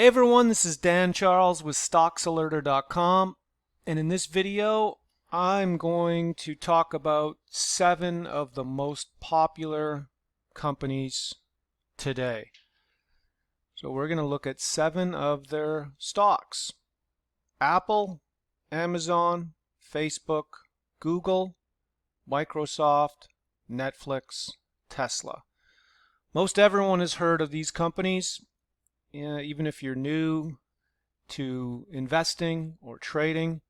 Hey everyone, this is Dan Charles with StocksAlerter.com, and in this video I'm going to talk about 7 of the most popular companies today. So we're going to look at 7 of their stocks: Apple, Amazon, Facebook, Google, Microsoft, Netflix, Tesla. Most everyone has heard of these companies. Even if you're new to investing or trading,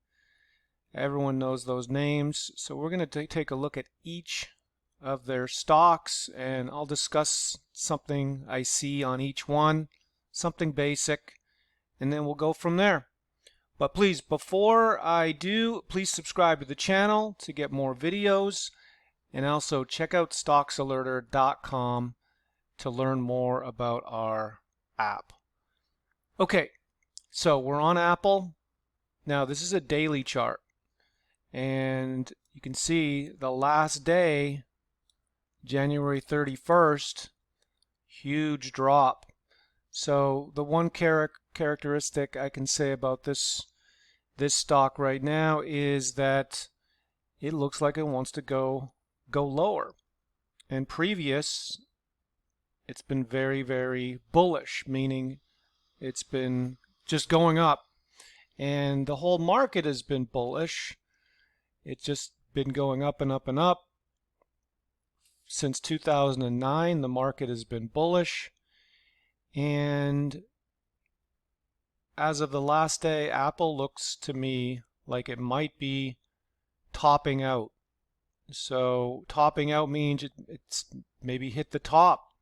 everyone knows those names. So we're going to take a look at each of their stocks, and I'll discuss something I see on each one, something basic, and then we'll go from there. But please, before I do, please subscribe to the channel to get more videos, and also check out StocksAlerter.com to learn more about our app. Okay, so we're on Apple. Now this is a daily chart, and you can see the last day, January 31st, huge drop. So the one characteristic I can say about this stock right now is that it looks like it wants to go lower. And previous, it's been very, very bullish, meaning it's been just going up, and the whole market has been bullish. It's just been going up and up and up. Since 2009, the market has been bullish, and as of the last day, Apple looks to me like it might be topping out. So topping out means it's maybe hit the top.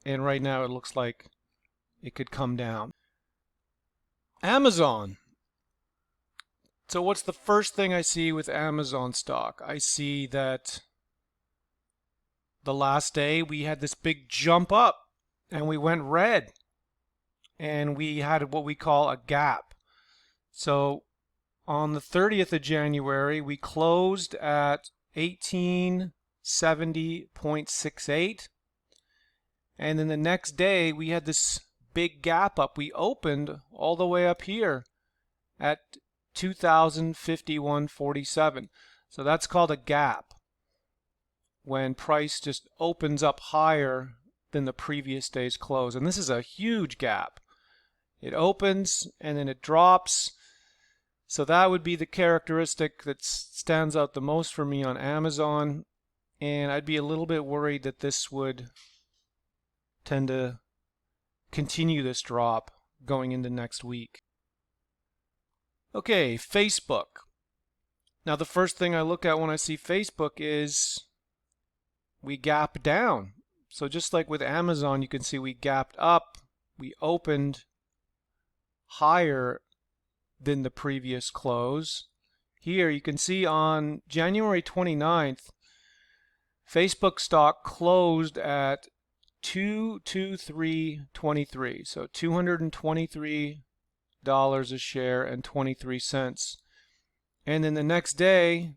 And right now it looks like it could come down. Amazon. So what's the first thing I see with Amazon stock? I see that the last day we had this big jump up and we went red, and we had what we call a gap. So on the 30th of January we closed at 1870.68. And then the next day we had this big gap up. We opened all the way up here at 2051.47. So that's called a gap, when price just opens up higher than the previous day's close. And this is a huge gap. It opens and then it drops. So that would be the characteristic that stands out the most for me on Amazon. And I'd be a little bit worried that this would tend to continue this drop going into next week. Okay, Facebook. Now the first thing I look at when I see Facebook is we gap down. So just like with Amazon, you can see we gapped up, we opened higher than the previous close. Here you can see on January 29th, Facebook stock closed at $223.23, so $223 a share and 23 cents. And then the next day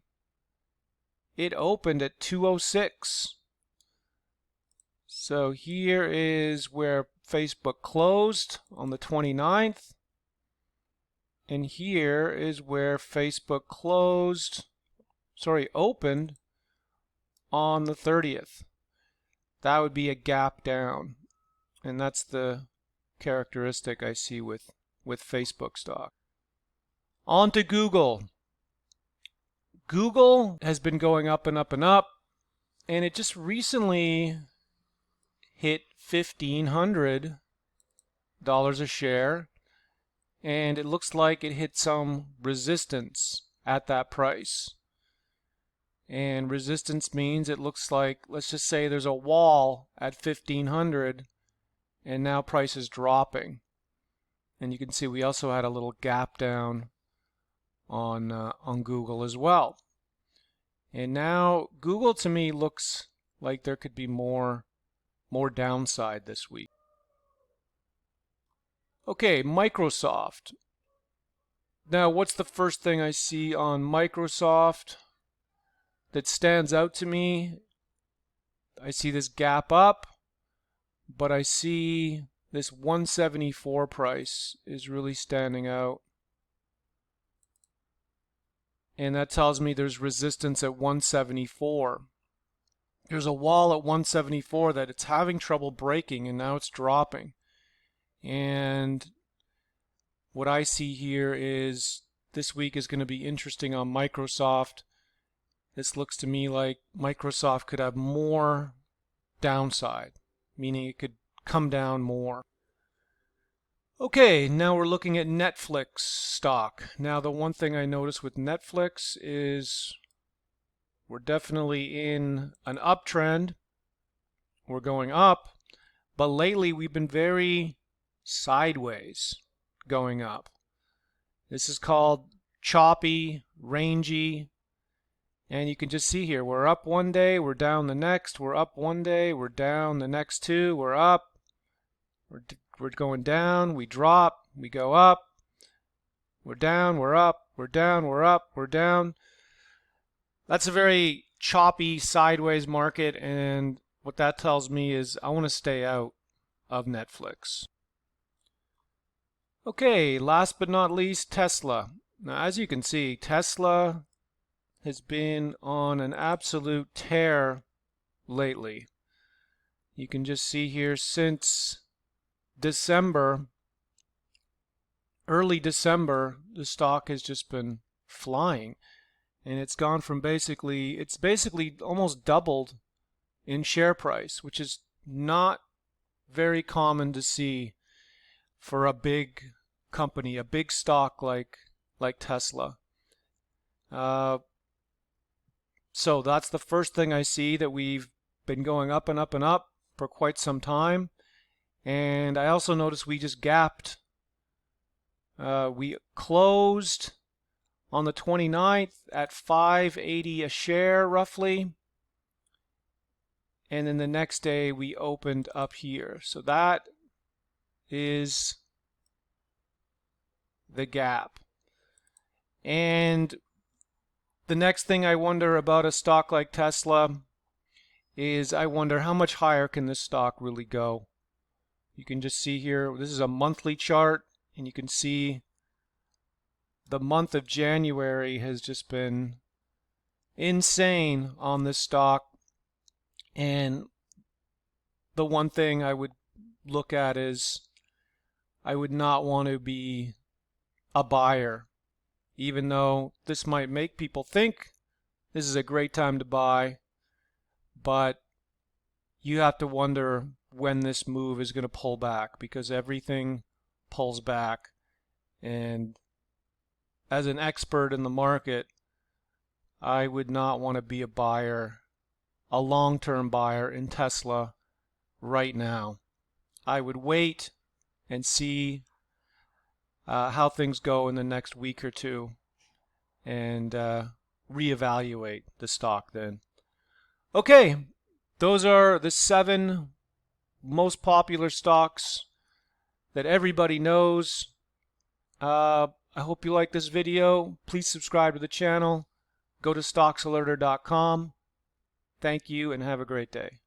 it opened at 206. So here is where Facebook closed on the 29th, and here is where Facebook opened on the 30th. That would be a gap down, and that's the characteristic I see with Facebook stock. On to Google. Google has been going up and up and up, and it just recently hit $1,500 a share, and it looks like it hit some resistance at that price. And resistance means it looks like, let's just say there's a wall at 1,500, and now price is dropping. And you can see we also had a little gap down on Google as well. And now Google to me looks like there could be more downside this week. Okay, Microsoft. Now what's the first thing I see on Microsoft that stands out to me? I see this gap up, but I see This 174 price is really standing out. And that tells me there's resistance at 174. There's a wall at 174 that it's having trouble breaking, and now it's dropping. And what I see here is this week is going to be interesting on Microsoft. This looks to me like Microsoft could have more downside, meaning it could come down more. Okay, now we're looking at Netflix stock. Now the one thing I noticed with Netflix is we're definitely in an uptrend. We're going up, but lately we've been very sideways going up. This is called choppy, rangy, and you can just see here, we're up one day, we're down the next, we're up one day, we're down the next two, we're up, we're going down, we drop, we go up, we're down, we're up, we're down, we're up, we're down. That's a very choppy, sideways market, and what that tells me is I want to stay out of Netflix. Okay, last but not least, Tesla. Now, as you can see, Tesla has been on an absolute tear lately. You can just see here since December, early December, the stock has just been flying. And it's gone from basically almost doubled in share price, which is not very common to see for a big company, a big stock like Tesla. So that's the first thing I see, that we've been going up and up and up for quite some time. And I also noticed we just gapped. We closed on the 29th at $5.80 a share roughly. And then the next day we opened up here. So that is the gap. And the next thing I wonder about a stock like Tesla is I wonder how much higher can this stock really go. You can just see here, this is a monthly chart, and you can see the month of January has just been insane on this stock. And the one thing I would look at is I would not want to be a buyer, even though this might make people think this is a great time to buy, but you have to wonder when this move is going to pull back, because everything pulls back. And as an expert in the market, I would not want to be a buyer, a long-term buyer in Tesla right now. I would wait and see how things go in the next week or two, and reevaluate the stock then. Okay, those are the 7 most popular stocks that everybody knows. I hope you like this video. Please subscribe to the channel. Go to stocksalerter.com. Thank you and have a great day.